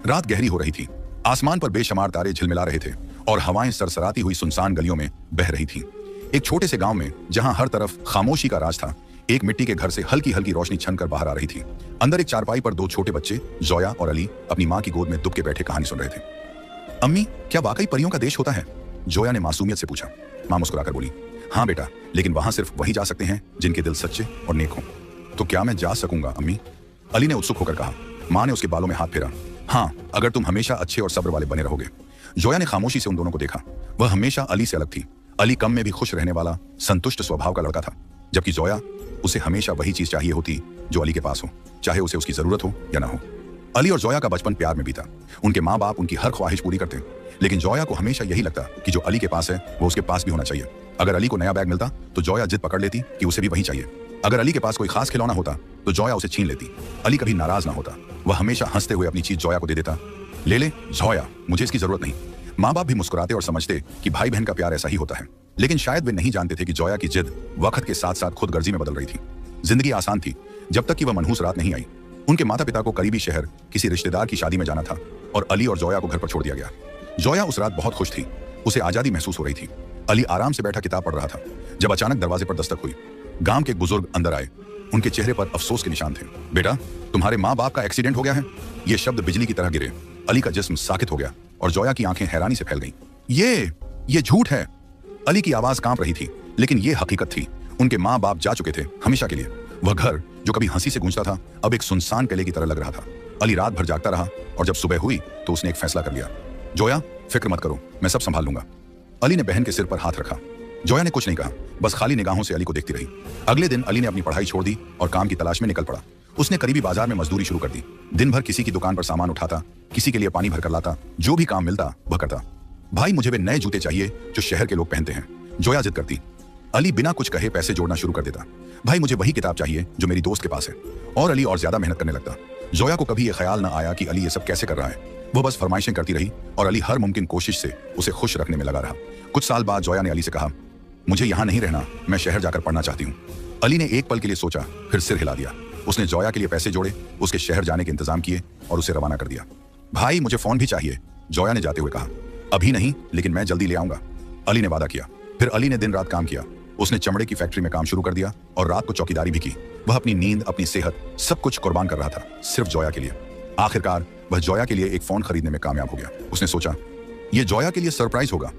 रात गहरी हो रही थी। आसमान पर बेशुमार तारे झिलमिला रहे थे और हवाएं सरसराती हुई सुनसान गलियों में बह रही थीं। एक छोटे से गांव में जहां हर तरफ खामोशी का राज था, एक मिट्टी के घर से हल्की हल्की रोशनी छनकर बाहर आ रही थी। अंदर एक चारपाई पर दो छोटे बच्चे जोया और अली अपनी माँ की गोद में दुबके बैठे कहानी सुन रहे थे। अम्मी, क्या वाकई परियों का देश होता है? जोया ने मासूमियत से पूछा। माँ मुस्कुराकर बोली, हाँ बेटा, लेकिन वहां सिर्फ वही जा सकते हैं जिनके दिल सच्चे और नेक हों। तो क्या मैं जा सकूंगा अम्मी? अली ने उत्सुक होकर कहा। माँ ने उसके बालों में हाथ फेरा। हाँ, अगर तुम हमेशा अच्छे और सब्र वाले बने रहोगे। जोया ने खामोशी से उन दोनों को देखा। वह हमेशा अली से अलग थी। अली कम में भी खुश रहने वाला, संतुष्ट स्वभाव का लड़का था, जबकि जोया, उसे हमेशा वही चीज चाहिए होती जो अली के पास हो, चाहे उसे उसकी जरूरत हो या ना हो। अली और जोया का बचपन प्यार में बीता। उनके माँ बाप उनकी हर ख्वाहिश पूरी करते, लेकिन जोया को हमेशा यही लगता कि जो अली के पास है वो उसके पास भी होना चाहिए। अगर अली को नया बैग मिलता तो जोया जिद पकड़ लेती कि उसे भी वही चाहिए। अगर अली के पास कोई खास खिलौना होता तो जोया उसे छीन लेती। अली कभी नाराज ना होता, वह हमेशा हंसते हुए अपनी चीज जोया को दे देता। ले ले जोया, मुझे इसकी जरूरत नहीं। माँ बाप भी मुस्कुराते और समझते कि भाई बहन का प्यार ऐसा ही होता है, लेकिन शायद वे नहीं जानते थे कि जोया की जिद वक्त के साथ साथ खुद गर्जी में बदल रही थी। जिंदगी आसान थी जब तक कि वह मनहूस रात नहीं आई। उनके माता पिता को करीबी शहर किसी रिश्तेदार की शादी में जाना था और अली और जोया को घर पर छोड़ दिया गया। जोया उस रात बहुत खुश थी, उसे आजादी महसूस हो रही थी। अली आराम से बैठा किताब पढ़ रहा था जब अचानक दरवाजे पर दस्तक हुई। गांव के एक बुजुर्ग अंदर आए। उनके चेहरे पर अफसोस के निशान थे। बेटा, तुम्हारे माँ बाप का एक्सीडेंट हो गया है। ये शब्द बिजली की तरह गिरे। अली का जिस्म साकित हो गया और जोया की आंखें हैरानी से फैल गईं। ये झूठ है। अली की आवाज कांप रही थी, लेकिन ये हकीकत थी। उनके माँ बाप जा चुके थे हमेशा के लिए। वह घर जो कभी हंसी से गूंजता था अब एक सुनसान किले की तरह लग रहा था। अली रात भर जागता रहा और जब सुबह हुई तो उसने एक फैसला कर लिया। जोया, फिक्र मत करो, मैं सब संभाल लूंगा। अली ने बहन के सिर पर हाथ रखा। जोया ने कुछ नहीं कहा, बस खाली निगाहों से अली को देखती रही। अगले दिन अली ने अपनी पढ़ाई छोड़ दी और काम की तलाश में निकल पड़ा। उसने करीबी बाजार में मजदूरी शुरू कर दी। दिन भर किसी की दुकान पर सामान उठाता, किसी के लिए पानी भर कर लाता। जो भी काम मिलता वह करता। भाई, मुझे वे नए जूते चाहिए जो शहर के लोग पहनते हैं, जोया जिद करती। अली बिना कुछ कहे पैसे जोड़ना शुरू कर देता। भाई, मुझे वही किताब चाहिए जो मेरी दोस्त के पास है। और अली और ज्यादा मेहनत करने लगता। जोया को कभी यह ख्याल न आया कि अली ये सब कैसे कर रहा है। वह बस फरमाइशें करती रही और अली हर मुमकिन कोशिश से उसे खुश रखने में लगा रहा। कुछ साल बाद जोया ने अली से कहा, मुझे यहाँ नहीं रहना, मैं शहर जाकर पढ़ना चाहती हूँ। अली ने एक पल के लिए सोचा, फिर सिर हिला दिया। उसने जोया के लिए पैसे जोड़े, उसके शहर जाने के इंतजाम किए और उसे रवाना कर दिया। भाई, मुझे फोन भी चाहिए, जोया ने जाते हुए कहा। अभी नहीं, लेकिन मैं जल्दी ले आऊंगा, अली ने वादा किया। फिर अली ने दिन रात काम किया। उसने चमड़े की फैक्ट्री में काम शुरू कर दिया और रात को चौकीदारी भी की। वह अपनी नींद, अपनी सेहत, सब कुछ कुर्बान कर रहा था, सिर्फ जोया के लिए। आखिरकार वह जोया के लिए एक फोन खरीदने में कामयाब हो गया। उसने सोचा, यह जोया के लिए सरप्राइज होगा।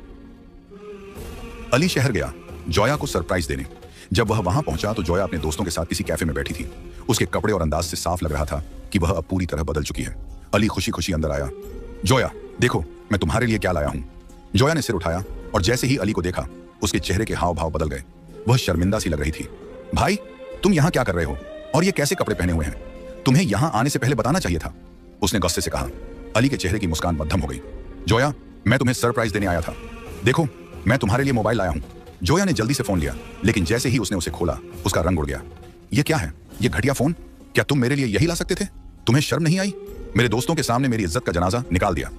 अली शहर गया जोया को सरप्राइज देने। जब वह वहां पहुंचा तो जोया अपने दोस्तों के साथ किसी कैफे में बैठी थी। उसके कपड़े और अंदाज से साफ लग रहा था कि वह अब पूरी तरह बदल चुकी है। अली खुशी खुशी अंदर आया। जोया, देखो मैं तुम्हारे लिए क्या लाया हूं। जोया ने सिर उठाया और जैसे ही अली को देखा उसके चेहरे के हाव भाव बदल गए। वह शर्मिंदा सी लग रही थी। भाई, तुम यहाँ क्या कर रहे हो और ये कैसे कपड़े पहने हुए हैं? तुम्हें यहाँ आने से पहले बताना चाहिए था, उसने गुस्से से कहा। अली के चेहरे की मुस्कान मद्धम हो गई। जोया, मैं तुम्हें सरप्राइज देने आया था। देखो, मैं तुम्हारे लिए मोबाइल लाया हूँ। जोया ने जल्दी से फोन लिया, लेकिन जैसे ही उसने उसे खोला उसका रंग उड़ गया। ये क्या है? ये घटिया फोन? क्या तुम मेरे लिए यही ला सकते थे? तुम्हें शर्म नहीं आई? मेरे दोस्तों के सामने मेरी इज्जत का जनाजा निकाल दिया।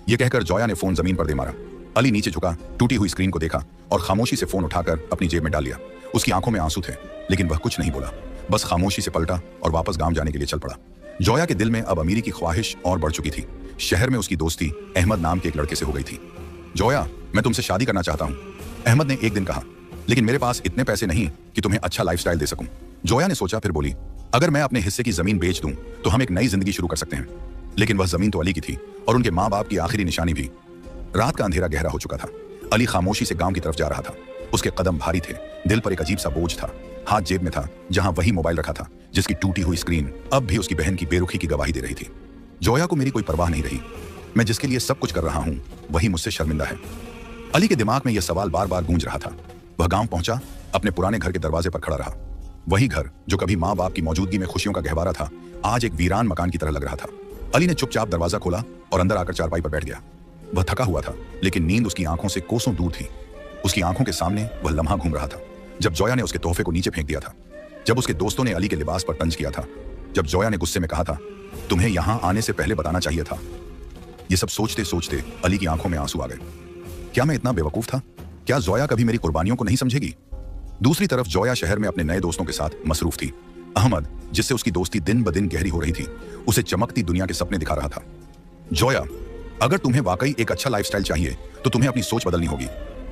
ये कहकर जोया ने फोन जमीन पर दे मारा। अली नीचे झुका, टूटी हुई स्क्रीन को देखा और खामोशी से फोन उठाकर अपनी जेब में डाल लिया। उसकी आंखों में आंसू थे, लेकिन वह कुछ नहीं बोला, बस खामोशी से पलटा और वापस गांव जाने के लिए चल पड़ा। जोया के दिल में अब अमीरी की ख्वाहिश और बढ़ चुकी थी। शहर में उसकी दोस्ती अहमद नाम के एक लड़के से हो गई थी। जोया, मैं तुमसे शादी करना चाहता हूँ, अहमद ने एक दिन कहा, लेकिन मेरे पास इतने पैसे नहीं कि तुम्हें अच्छा लाइफस्टाइल दे सकूं। जोया ने सोचा, फिर बोली, अगर मैं अपने हिस्से की जमीन बेच दूं तो हम एक नई जिंदगी शुरू कर सकते हैं। लेकिन वह जमीन तो अली की थी और उनके माँ बाप की आखिरी निशानी भी। रात का अंधेरा गहरा हो चुका था। अली खामोशी से गांव की तरफ जा रहा था। उसके कदम भारी थे, दिल पर एक अजीब सा बोझ था। हाथ जेब में था जहां वही मोबाइल रखा था जिसकी टूटी हुई स्क्रीन अब भी उसकी बहन की बेरुखी की गवाही दे रही थी। जोया को मेरी कोई परवाह नहीं रही। मैं जिसके लिए सब कुछ कर रहा हूं वही मुझसे शर्मिंदा है। अली के दिमाग में यह सवाल बार बार गूंज रहा था। वह गांव पहुंचा, अपने पुराने घर के दरवाजे पर खड़ा रहा। वही घर जो कभी माँ बाप की मौजूदगी में खुशियों का गहवारा था, आज एक वीरान मकान की तरह लग रहा था। अली ने चुपचाप दरवाजा खोला और अंदर आकर चारपाई पर बैठ गया। वह थका हुआ था, लेकिन नींद उसकी आंखों से कोसों दूर थी। उसकी आंखों के सामने वह लम्हा घूम रहा था जब जोया ने उसके तोहफे को नीचे फेंक दिया था, जब उसके दोस्तों ने अली के लिबास पर तंज किया था, जब जोया ने गुस्से में कहा था, तुम्हें यहां आने से पहले बताना चाहिए था। ये सब सोचते सोचते अली की आंखों में आंसू आ गए। क्या मैं इतना बेवकूफ था? क्या जोया कभी मेरी कुर्बानियों को नहीं समझेगी? दूसरी तरफ जोया शहर में अपने नए दोस्तों के साथ मसरूफ थी। अहमद, जिससे उसकी दोस्ती दिन ब दिन गहरी हो रही थी, उसे चमकती दुनिया के सपने दिखा रहा था। जोया, अगर तुम्हें वाकई एक अच्छा लाइफस्टाइल चाहिए तो तुम्हें अपनी सोच बदलनी होगी।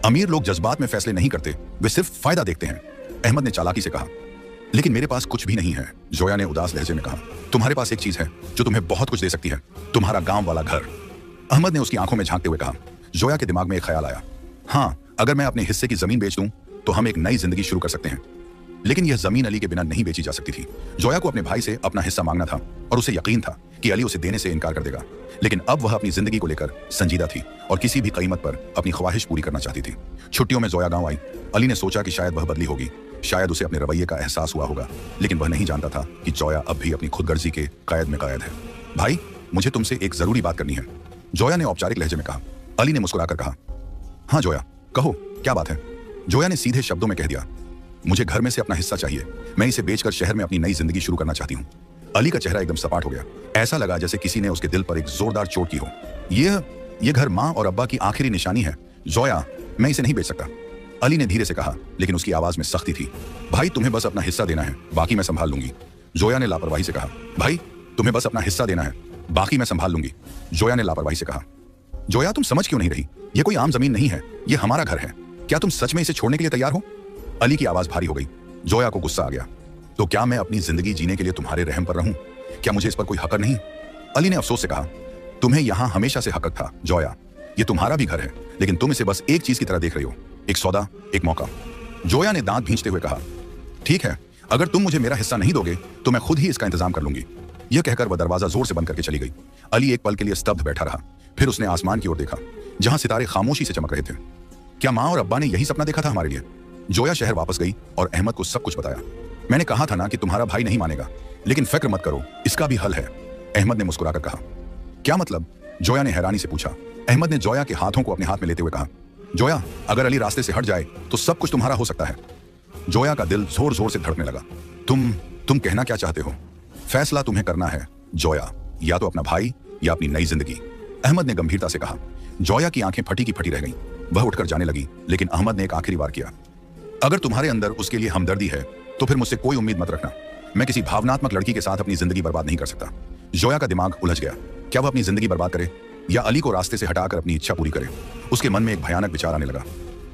अमीर लोग जज्बात में फैसले नहीं करते, वे सिर्फ फायदा देखते हैं, अहमद ने चालाकी से कहा। लेकिन मेरे पास कुछ भी नहीं है, जोया ने उदास लहजे में कहा। तुम्हारे पास एक चीज है जो तुम्हें बहुत कुछ दे सकती है, तुम्हारा गांव वाला घर। अहमद ने उसकी आंखों में झांकते हुए कहा। जोया के दिमाग में एक ख्याल आया। हाँ, अगर मैं अपने हिस्से की जमीन बेच दूं तो हम एक नई जिंदगी शुरू कर सकते हैं। लेकिन यह जमीन अली के बिना नहीं बेची जा सकती थी। जोया को अपने भाई से अपना हिस्सा मांगना था और उसे यकीन था कि अली उसे देने से इनकार कर देगा। लेकिन अब वह अपनी जिंदगी को लेकर संजीदा थी और किसी भी कीमत पर अपनी ख्वाहिश पूरी करना चाहती थी। छुट्टियों में जोया गांव आई। अली ने सोचा कि शायद वह बदली होगी, शायद उसे अपने रवैये का एहसास हुआ होगा, लेकिन वह नहीं जानता था कि जोया अब भी अपनी खुदगर्जी के कैद में कैद है। भाई, मुझे तुमसे एक जरूरी बात करनी है, जोया ने औपचारिक लहजे में कहा। अली ने मुस्कुराकर कहा, हाँ जोया, कहो क्या बात है। जोया ने सीधे शब्दों में कह दिया, मुझे घर में से अपना हिस्सा चाहिए, मैं इसे बेचकर शहर में अपनी नई जिंदगी शुरू करना चाहती हूँ। अली का चेहरा एकदम सपाट हो गया। ऐसा लगा जैसे किसी ने उसके दिल पर एक जोरदार चोट की हो। ये घर माँ और अब्बा की आखिरी निशानी है जोया, मैं इसे नहीं बेच सकता, अली ने धीरे से कहा, लेकिन उसकी आवाज में सख्ती थी। भाई, तुम्हें बस अपना हिस्सा देना है, बाकी मैं संभाल लूंगी, जोया ने लापरवाही से कहा। भाई, तुम्हें बस अपना हिस्सा देना है, बाकी मैं संभाल लूंगी, जोया ने लापरवाही से कहा। जोया, तुम समझ क्यों नहीं रही? ये कोई आम जमीन नहीं है, ये हमारा घर है। क्या तुम सच में इसे छोड़ने के लिए तैयार हो? अली की आवाज भारी हो गई। जोया को गुस्सा आ गया। तो क्या मैं अपनी जिंदगी जीने के लिए तुम्हारे रहम पर रहूं? क्या मुझे इस पर कोई हक नहीं? अली ने अफसोस से कहा, तुम्हें यहां हमेशा से हक था जोया, ये तुम्हारा भी घर है, लेकिन तुम इसे बस एक चीज की तरह देख रही हो, एक सौदा, एक मौका। जोया ने दांत भींचते हुए कहा, ठीक है, अगर तुम मुझे मेरा हिस्सा नहीं दोगे तो मैं खुद ही इसका इंतजाम कर लूंगी। यह कहकर वह दरवाजा जोर से बंद करके चली गई। अली एक पल के लिए स्तब्ध बैठा रहा, फिर उसने आसमान की ओर देखा जहां सितारे खामोशी से चमक रहे थे। क्या माँ और अब्बा ने यही सपना देखा था हमारे लिए? जोया शहर वापस गई और अहमद को सब कुछ बताया। मैंने कहा था ना कि तुम्हारा भाई नहीं मानेगा, लेकिन फिक्र मत करो, इसका भी हल है, अहमद ने मुस्कुराकर कहा। क्या मतलब? जोया ने हैरानी से पूछा। अहमद ने जोया के हाथों को अपने हाथ में लेते हुए कहा, जोया, अगर अली रास्ते से हट जाए तो सब कुछ तुम्हारा हो सकता है। जोया का दिल जोर जोर से धड़कने लगा। तुम कहना क्या चाहते हो? फैसला तुम्हें करना है जोया, या तो अपना भाई या अपनी नई जिंदगी, अहमद ने गंभीरता से कहा। जोया की आंखें फटी की फटी रह गईं। वह उठकर जाने लगी, लेकिन अहमद ने एक आखिरी बार किया, अगर तुम्हारे अंदर उसके लिए हमदर्दी है तो फिर मुझसे कोई उम्मीद मत रखना। मैं किसी भावनात्मक लड़की के साथ अपनी जिंदगी बर्बाद नहीं कर सकता। जोया का दिमाग उलझ गया। क्या वह अपनी जिंदगी बर्बाद करे या अली को रास्ते से हटाकर अपनी इच्छा पूरी करे? उसके मन में एक भयानक विचार आने लगा।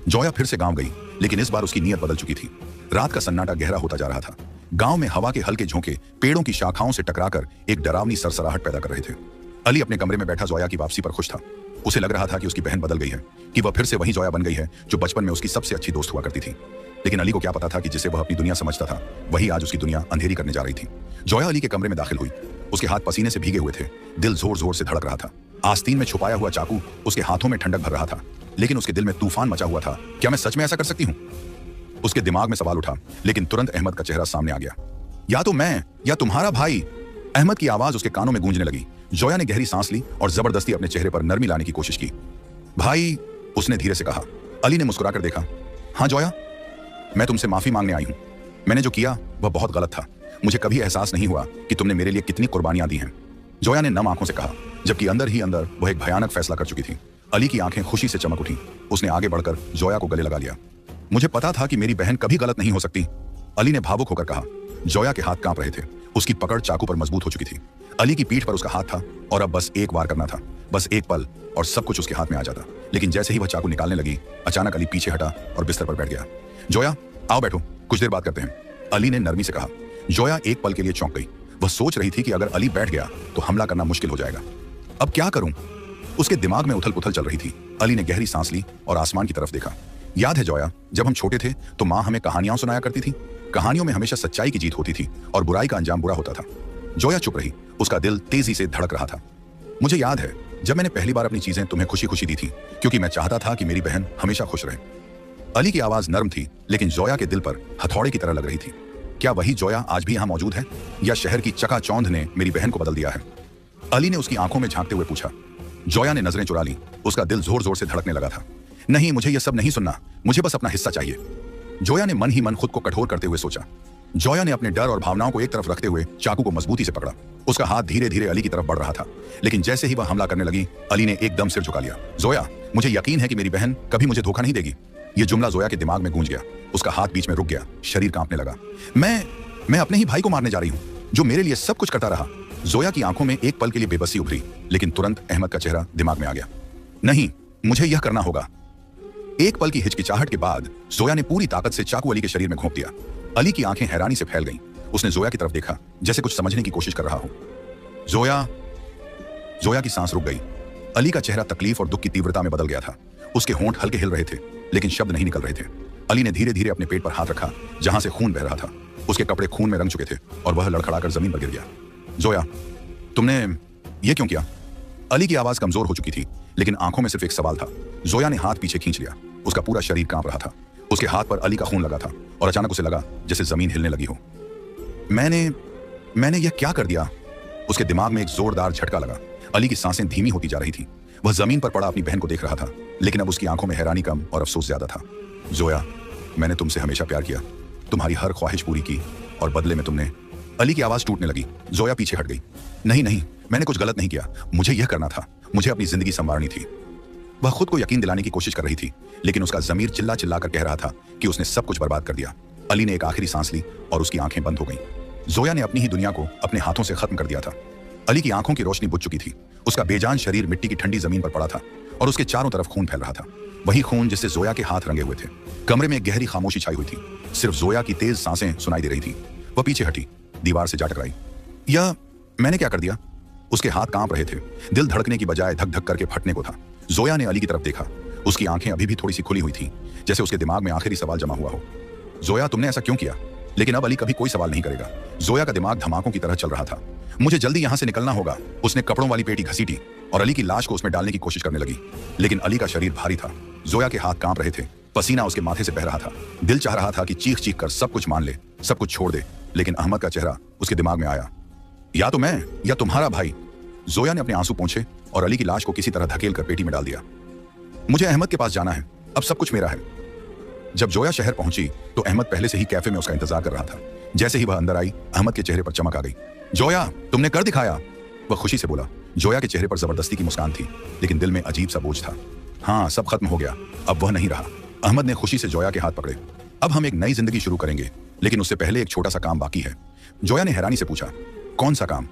जोया फिर से गांव गई, लेकिन इस बार उसकी नीयत बदल चुकी थी। रात का सन्नाटा गहरा होता जा रहा था। गांव में हवा के हल्के झोंके पेड़ों की शाखाओं से टकराकर एक डरावनी सरसराहट पैदा कर रहे थे। अली अपने कमरे में बैठा जोया की वापसी पर खुश था। उसे लग रहा था कि उसकी बहन बदल गई है, कि वह फिर से वही जोया बन गई है जो बचपन में उसकी सबसे अच्छी दोस्त हुआ करती थी। लेकिन अली को क्या पता था कि जिसे वह अपनी दुनिया समझता था वही आज उसकी दुनिया अंधेरी करने जा रही थी। जोया अली के कमरे में दाखिल हुई। उसके हाथ पसीने से भीगे हुए थे, दिल जोर जोर से धड़क रहा था। आस्तीन में छुपाया हुआ चाकू उसके हाथों में ठंडक भर रहा था, लेकिन उसके दिल में तूफान मचा हुआ था। क्या मैं सच में ऐसा कर सकती हूँ? उसके दिमाग में सवाल उठा, लेकिन तुरंत अहमद का चेहरा सामने आ गया। या तो मैं या तुम्हारा भाई, अहमद की आवाज उसके कानों में गूंजने लगी। जोया ने गहरी सांस ली और जबरदस्ती अपने चेहरे पर नरमी लाने की कोशिश की। भाई, उसने धीरे से कहा। अली ने मुस्कुराकर देखा। हाँ जोया, मैं तुमसे माफी मांगने आई हूं। मैंने जो किया वह बहुत गलत था। मुझे कभी एहसास नहीं हुआ कि तुमने मेरे लिए कितनी कुर्बानियां दी हैं, जोया ने नम आंखों से कहा, जबकि अंदर ही अंदर वह एक भयानक फैसला कर चुकी थी। अली की आंखें खुशी से चमक उठी। उसने आगे बढ़कर जोया को गले लगा लिया। मुझे पता था कि मेरी बहन कभी गलत नहीं हो सकती, अली ने भावुक होकर कहा। जोया के हाथ कांप रहे थे। उसकी पकड़ चाकू पर मजबूत हो चुकी थी। अली की पीठ पर उसका हाथ था और अब बस एक वार करना था, बस एक पल, और सब कुछ उसके हाथ में आ जाता। लेकिन जैसे ही वह चाकू निकालने लगी, अचानक अली पीछे हटा और बिस्तर पर बैठ गया। जोया, आओ बैठो, कुछ देर बात करते हैं, अली ने नरमी से कहा। जोया एक पल के लिए चौंक गई। वह सोच रही थी कि अगर अली बैठ गया तो हमला करना मुश्किल हो जाएगा। अब क्या करूं? उसके दिमाग में उथल पुथल चल रही थी। अली ने गहरी सांस ली और आसमान की तरफ देखा। याद है जोया, जब हम छोटे थे तो माँ हमें कहानियां सुनाया करती थी। कहानियों में हमेशा सच्चाई की जीत होती थी और बुराई का अंजाम बुरा होता था। जोया चुप रही। उसका दिल तेजी से धड़क रहा था। मुझे याद है जब मैंने पहली बार अपनी चीजें तुम्हें खुशी खुशी दी थी, क्योंकि मैं चाहता था कि मेरी बहन हमेशा खुश रहे। अली की आवाज नर्म थी, लेकिन जोया के दिल पर हथौड़े की तरह लग रही थी। क्या वही जोया आज भी यहाँ मौजूद है, या शहर की चकाचौंध ने मेरी बहन को बदल दिया है? अली ने उसकी आंखों में झांकते हुए पूछा। जोया ने नजरें चुरा ली। उसका दिल जोर जोर से धड़कने लगा था। नहीं, मुझे यह सब नहीं सुनना, मुझे बस अपना हिस्सा चाहिए। जोया ने मन ही मन खुद को कठोर करते हुए सोचा। जोया ने अपने डर और भावनाओं को एक तरफ रखते हुए चाकू को मजबूती से पकड़ा। उसका हाथ धीरे धीरे अली की तरफ बढ़ रहा था, लेकिन जैसे ही वह हमला करने लगी, अली ने एकदम सिर झुका लिया। जोया, मुझे यकीन है कि मेरी बहन कभी मुझे धोखा नहीं देगी। यह जुमला जोया के दिमाग में गूंज गया। उसका हाथ बीच में रुक गया, शरीर कांपने लगा। मैं अपने ही भाई को मारने जा रही हूँ, जो मेरे लिए सब कुछ करता रहा। जोया की आंखों में एक पल के लिए बेबसी उभरी, लेकिन तुरंत अहमद का चेहरा दिमाग में आ गया। नहीं, मुझे यह करना होगा। एक पल की हिचकिचाहट के बाद जोया ने पूरी ताकत से चाकू अली के शरीर में घोंप दिया। अली की आंखें हैरानी से फैल गईं। उसने जोया की तरफ देखा, जैसे कुछ समझने की कोशिश कर रहा हो। जोया की सांस रुक गई। अली का चेहरा तकलीफ और दुख की तीव्रता में बदल गया था। उसके होंठ हल्के हिल रहे थे, लेकिन शब्द नहीं निकल रहे थे। अली ने धीरे धीरे अपने पेट पर हाथ रखा, जहां से खून बह रहा था। उसके कपड़े खून में रंग चुके थे और वह लड़खड़ाकर जमीन पर गिर गया। जोया, तुमने ये क्यों किया? अली की आवाज कमजोर हो चुकी थी, लेकिन आंखों में सिर्फ एक सवाल था। जोया ने हाथ पीछे खींच लिया। उसका पूरा शरीर कांप रहा था। उसके हाथ पर अली का खून लगा था और अचानक उसे लगा जैसे जमीन हिलने लगी हो। मैंने यह क्या कर दिया? उसके दिमाग में एक जोरदार झटका लगा। अली की सांसें धीमी होती जा रही थी। वह जमीन पर पड़ा अपनी बहन को देख रहा था, लेकिन अब उसकी आंखों में हैरानी कम और अफसोस ज्यादा था। जोया, मैंने तुमसे हमेशा प्यार किया, तुम्हारी हर ख्वाहिश पूरी की, और बदले में तुमने। अली की आवाज टूटने लगी। जोया पीछे हट गई। नहीं, मैंने कुछ गलत नहीं किया। मुझे यह करना था। मुझे अपनी जिंदगी संवारनी थी। वह खुद को यकीन दिलाने की कोशिश कर रही थी, लेकिन उसका जमीर चिल्ला चिल्ला कर कह रहा था कि उसने सब कुछ बर्बाद कर दिया। अली ने एक आखिरी सांस ली और उसकी आंखें बंद हो गईं। जोया ने अपनी ही दुनिया को अपने हाथों से खत्म कर दिया था। अली की आंखों की रोशनी बुझ चुकी थी। उसका बेजान शरीर मिट्टी की ठंडी जमीन पर पड़ा था और उसके चारों तरफ खून फैल रहा था। वही खून जिससे जोया के हाथ रंगे हुए थे। कमरे में एक गहरी खामोशी छाई हुई थी। सिर्फ जोया की तेज सांसें सुनाई दे रही थी। वह पीछे हटी, दीवार से जा टकराई। यह मैंने क्या कर दिया? उसके हाथ कांप रहे थे। दिल धड़कने की बजाय धक धक करके फटने को था। जोया ने अली की तरफ देखा। उसकी आंखें अभी भी थोड़ी सी खुली हुई थी, जैसे उसके दिमाग में आखिरी सवाल जमा हुआ हो। जोया, तुमने ऐसा क्यों किया? लेकिन अब अली कभी कोई सवाल नहीं करेगा। जोया का दिमाग धमाकों की तरह चल रहा था। मुझे जल्दी यहां से निकलना होगा। उसने कपड़ों वाली पेटी घसीटी और अली की लाश को उसमें डालने की कोशिश करने लगी, लेकिन अली का शरीर भारी था। जोया के हाथ कांप रहे थे। पसीना उसके माथे से बह रहा था। दिल चाह रहा था कि चीख चीख कर सब कुछ मान ले, सब कुछ छोड़ दे, लेकिन अहमद का चेहरा उसके दिमाग में आया। या तो मैं या तुम्हारा भाई। जोया ने अपने आंसू पोंछे और अली की लाश को किसी तरह धकेल कर पेटी में डाल दिया। मुझे अहमद के पास जाना है, अब सब कुछ मेरा है। जब जोया शहर पहुंची तो अहमद पहले से ही कैफे में उसका इंतजार कर रहा था। जैसे ही वह अंदर आई, अहमद के चेहरे पर चमक आ गई। जोया, तुमने कर दिखाया, वह खुशी से बोला। जोया के चेहरे पर जबरदस्ती की मुस्कान थी, लेकिन दिल में अजीब सा बोझ था। हाँ, सब खत्म हो गया, अब वह नहीं रहा। अहमद ने खुशी से जोया के हाथ पकड़े। अब हम एक नई जिंदगी शुरू करेंगे, लेकिन उससे पहले एक छोटा सा काम बाकी है। जोया ने हैरानी से पूछा, कौन सा काम?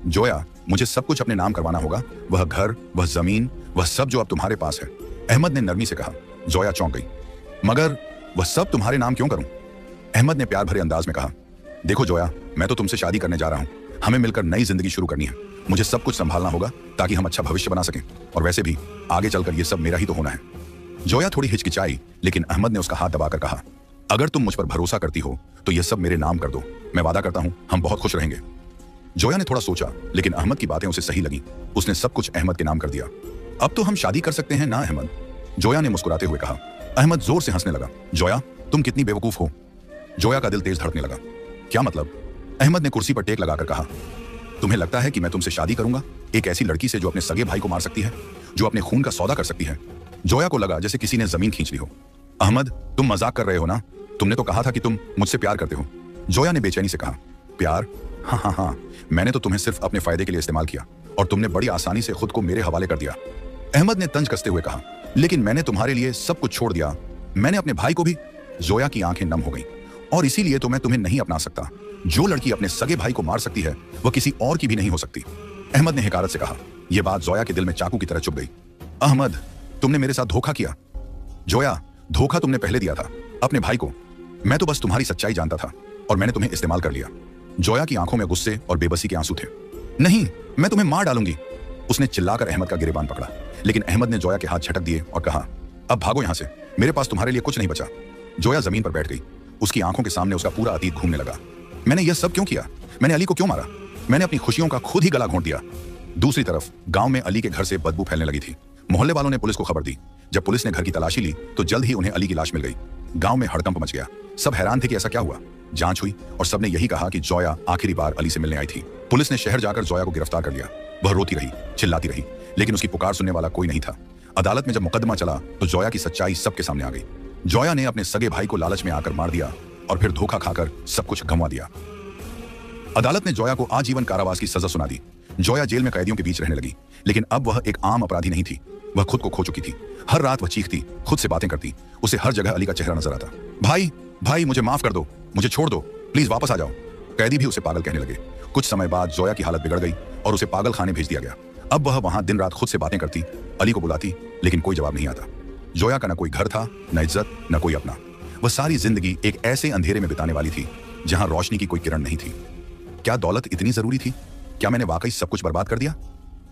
जोया, मुझे सब कुछ अपने नाम करवाना होगा। वह घर, वह जमीन, वह सब जो अब तुम्हारे पास है। अहमद ने नरमी से कहा। जोया चौंक गई। मगर वह सब तुम्हारे नाम क्यों करूं? अहमद ने प्यार भरे अंदाज में कहा, देखो जोया, मैं तो तुमसे शादी करने जा रहा हूं। हमें मिलकर नई जिंदगी शुरू करनी है। मुझे सब कुछ संभालना होगा ताकि हम अच्छा भविष्य बना सकें, और वैसे भी आगे चलकर यह सब मेरा ही तो होना है। जोया थोड़ी हिचकिचाई, लेकिन अहमद ने उसका हाथ दबाकर कहा, अगर तुम मुझ पर भरोसा करती हो तो यह सब मेरे नाम कर दो। मैं वादा करता हूं हम बहुत खुश रहेंगे। जोया ने थोड़ा सोचा, लेकिन अहमद की बातें उसे सही लगी। उसने सब कुछ अहमद के नाम कर दिया। अब तो हम शादी कर सकते हैं ना अहमद? जोया ने मुस्कुराते हुए कहा। अहमद जोर से हंसने लगा। जोया, तुम कितनी बेवकूफ हो। जोया का दिल तेज धड़कने लगा। क्या मतलब? अहमद ने कुर्सी पर टेक लगाकर कहा, तुम्हें लगता है कि मैं तुमसे शादी करूंगा एक ऐसी लड़की से जो अपने सगे भाई को मार सकती है, जो अपने खून का सौदा कर सकती है? जोया को लगा जैसे किसी ने जमीन खींच ली हो। अहमद, तुम मजाक कर रहे हो ना? तुमने तो कहा था कि तुम मुझसे प्यार करते हो। जोया ने बेचैनी से कहा। प्यार? हाँ, मैंने तो तुम्हें सिर्फ अपने फायदे के लिए इस्तेमाल किया और तुमने बड़ी आसानी से खुद को मेरे हवाले कर दिया। अहमद ने तंज कसते हुए कहा, लेकिन मैंने तुम्हारे लिए सब कुछ छोड़ दिया। मैंने अपने भाई को भी। जोया की आंखें नम हो गईं। और इसीलिए तो मैं तुम्हें नहीं अपना सकता। जो लड़की अपने सगे भाई को मार सकती है, वह किसी और की भी नहीं हो सकती। अहमद ने हिकारत से कहा। यह बात जोया के दिल में चाकू की तरह चुभ गई। अहमद, तुमने मेरे साथ धोखा किया। जोया, धोखा तुमने पहले दिया था, अपने भाई को। मैं तो बस तुम्हारी सच्चाई जानता था और मैंने तुम्हें इस्तेमाल कर लिया। जोया की आंखों में गुस्से और बेबसी के आंसू थे। नहीं, मैं तुम्हें मार डालूंगी। उसने चिल्लाकर अहमद का गिरेबान पकड़ा, लेकिन अहमद ने जोया के हाथ झटक दिए और कहा, अब भागो यहां से, मेरे पास तुम्हारे लिए कुछ नहीं बचा। जोया जमीन पर बैठ गई। उसकी आंखों के सामने उसका पूरा अतीत घूमने लगा। मैंने यह सब क्यों किया? मैंने अली को क्यों मारा? मैंने अपनी खुशियों का खुद ही गला घोंट दिया। दूसरी तरफ गांव में अली के घर से बदबू फैलने लगी थी। मोहल्ले वालों ने पुलिस को खबर दी। जब पुलिस ने घर की तलाशी ली तो जल्द ही उन्हें अली की लाश मिल गई। गांव में हड़कंप मच गया। सब हैरान थे कि ऐसा क्या हुआ। जांच हुई और सबने यही कहा कि जोया आखिरी बार अली से मिलने आई थी। पुलिस ने शहर जाकर जोया को गिरफ्तार कर लिया। वह रोती रही, चिल्लाती रही, लेकिन उसकी पुकार सुनने वाला कोई नहीं था। अदालत में जब मुकदमा चला तो जोया की सच्चाई सबके सामने आ गई। जोया ने अपने सगे भाई को लालच में आकर मार दिया और फिर धोखा खाकर सब कुछ गंवा दिया। अदालत ने जोया को आजीवन कारावास की सजा सुना दी। जोया जेल में कैदियों के बीच रहने लगी, लेकिन अब वह एक आम अपराधी नहीं थी। वह खुद को खो चुकी थी। हर रात वह चीखती, खुद से बातें करती। उसे हर जगह अली का चेहरा नजर आता। भाई, भाई, मुझे माफ कर दो, मुझे छोड़ दो, प्लीज वापस आ जाओ। कैदी भी उसे पागल कहने लगे। कुछ समय बाद जोया की हालत बिगड़ गई और उसे पागल खाने भेज दिया गया। अब वह वहां दिन रात खुद से बातें करती, अली को बुलाती, लेकिन कोई जवाब नहीं आता। जोया का न कोई घर था, न इज्जत, न कोई अपना। वह सारी जिंदगी एक ऐसे अंधेरे में बिताने वाली थी जहां रोशनी की कोई किरण नहीं थी। क्या दौलत इतनी जरूरी थी? क्या मैंने वाकई सब कुछ बर्बाद कर दिया?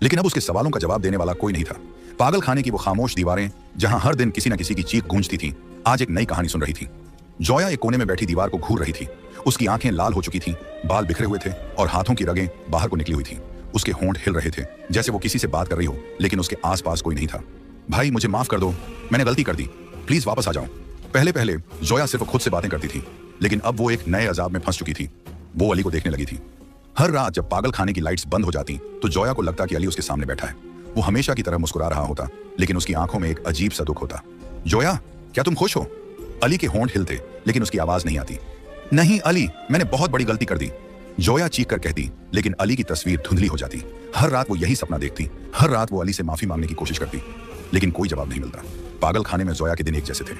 लेकिन अब उसके सवालों का जवाब देने वाला कोई नहीं था। पागल खाने की वो खामोश दीवारें जहां हर दिन किसी न किसी की चीख गूंजती थी, आज एक नई कहानी सुन रही थी। जोया एक कोने में बैठी दीवार को घूर रही थी। उसकी आंखें लाल हो चुकी थीं, बाल बिखरे हुए थे और हाथों की रगें बाहर को निकली हुई थीं। उसके होंठ हिल रहे थे जैसे वो किसी से बात कर रही हो, लेकिन उसके आसपास कोई नहीं था। भाई मुझे माफ कर दो, मैंने गलती कर दी, प्लीज वापस आ जाओ। पहले पहले जोया सिर्फ खुद से बातें करती थी, लेकिन अब वो एक नए अजाब में फंस चुकी थी। वो अली को देखने लगी थी। हर रात जब पागल खाने की लाइट्स बंद हो जाती तो जोया को लगता कि अली उसके सामने बैठा है। वो हमेशा की तरह मुस्कुरा रहा होता, लेकिन उसकी आंखों में एक अजीब सा दुख होता। जोया, क्या तुम खुश हो? अली के होंठ हिलते, लेकिन उसकी आवाज नहीं आती। नहीं अली, मैंने बहुत बड़ी गलती कर दी, जोया चीख कर कहती, लेकिन अली की तस्वीर धुंधली हो जाती। हर रात वो यही सपना देखती, हर रात वो अली से माफी मांगने की कोशिश करती, लेकिन कोई जवाब नहीं मिलता। पागल खाने में जोया के दिन एक जैसे थे,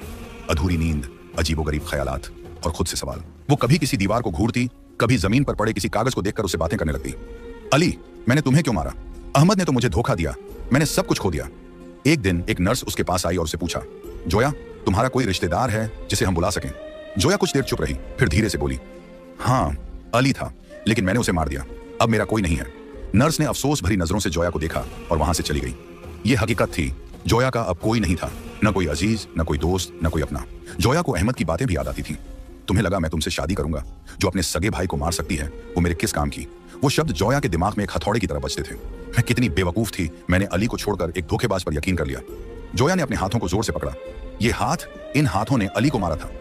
अधूरी नींद, अजीबोगरीब ख्यालात और खुद से सवाल। वो कभी किसी दीवार को घूरती, कभी जमीन पर पड़े किसी कागज को देखकर उससे बातें करने लगती। अली, मैंने तुम्हें क्यों मारा? अहमद ने तो मुझे धोखा दिया, मैंने सब कुछ खो दिया। एक दिन एक नर्स उसके पास आई और उसे पूछा, जोया, तुम्हारा कोई रिश्तेदार है जिसे हम बुला सकें? जोया कुछ देर चुप रही, फिर धीरे से बोली, हाँ, अली था, लेकिन मैंने उसे मार दिया। अब मेरा कोई नहीं है। नर्स ने अफसोस भरी नजरों से जोया को देखा और वहां से चली गई। ये हकीकत थी, जोया का अब कोई नहीं था, न कोई अजीज, न कोई दोस्त, न कोई अपना। जोया को अहमद की बातें भी याद आती थीं। तुम्हें लगा मैं तुमसे शादी करूंगा, जो अपने सगे भाई को मार सकती है, वो मेरे किस काम की? वो शब्द जोया के दिमाग में एक हथौड़े की तरह बजते थे। मैं कितनी बेवकूफ थी, मैंने अली को छोड़कर एक धोखेबाज पर यकीन कर लिया। जोया ने अपने हाथों को जोर से पकड़ा। ये हाथ, इन हाथों ने अली को मारा था।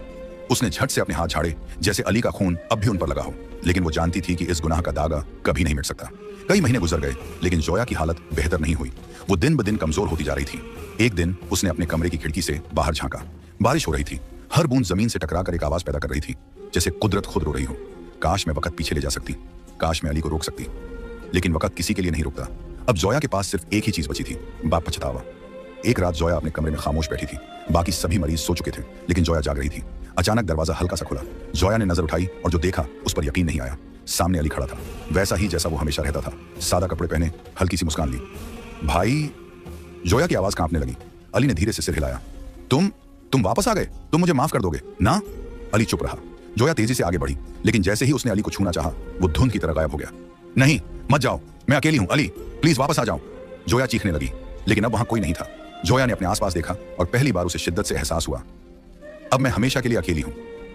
उसने झट से अपने हाथ झाड़े, जैसे अली का खून अब भी उन पर लगा हो, लेकिन वो जानती थी कि इस गुनाह का दागा कभी नहीं मिट सकता। कई महीने गुजर गए, लेकिन जोया की हालत बेहतर नहीं हुई। वो दिन ब दिन कमजोर होती जा रही थी। एक दिन उसने अपने कमरे की खिड़की से बाहर झांका। बारिश हो रही थी, हर बूंद जमीन से टकराकर एक आवाज पैदा कर रही थी, जैसे कुदरत खुद रो रही हो। काश मैं वक्त पीछे ले जा सकती, काश मैं अली को रोक सकती, लेकिन वक्त किसी के लिए नहीं रुकता। अब जोया के पास सिर्फ एक ही चीज बची थी, बाप पछतावा। एक रात जोया अपने कमरे में खामोश बैठी थी। बाकी सभी मरीज सो चुके थे, लेकिन जोया जाग रही थी। अचानक दरवाजा हल्का सा खुला। जोया ने नजर उठाई और जो देखा उस पर यकीन नहीं आया। सामने अली खड़ा था, वैसा ही जैसा वो हमेशा रहता था। सादा कपड़े पहने, हल्की सी मुस्कान ली। भाई, जोया की आवाज कांपने लगी। अली ने धीरे से सिर हिलाया। तुम वापस आ गए? तुम मुझे माफ कर दोगे ना? अली चुप रहा। जोया तेजी से आगे बढ़ी, लेकिन जैसे ही उसने अली को छूना चाहा, वो धुंध की तरह गायब हो गया। नहीं, मत जाओ, मैं अकेली हूं, अली प्लीज वापस आ जाओ। जोया चीखने लगी, लेकिन अब वहां कोई नहीं था। जोया ने अपने आसपास देखा और पहली बार उसे शिद्दत से एहसास हुआ, अब मैं हमेशा के लिए अकेली हूं।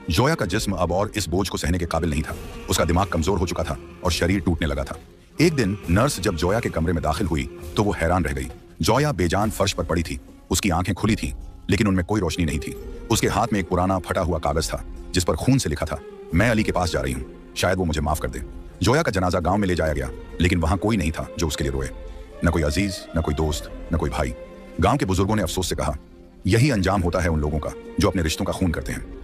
जोया का जिस्म अब और इस बोझ को सहने के काबिल नहीं था। उसका दिमाग कमजोर हो चुका था और शरीर टूटने लगा था। एक दिन नर्स जब जोया के कमरे में दाखिल हुई तो वो हैरान रह गई। जोया बेजान फर्श पर पड़ी थी। उसकी आंखें खुली थीं, लेकिन उनमें कोई रोशनी नहीं थी। उसके हाथ में एक पुराना फटा हुआ कागज था, जिस पर खून से लिखा था, मैं अली के पास जा रही हूँ, शायद वो मुझे माफ कर दे। जोया का जनाजा गांव में ले जाया गया, लेकिन वहां कोई नहीं था जो उसके लिए रोए। न कोई अजीज, न कोई दोस्त, न कोई भाई। गांव के बुजुर्गों ने अफसोस से कहा, यही अंजाम होता है उन लोगों का जो अपने रिश्तों का खून करते हैं।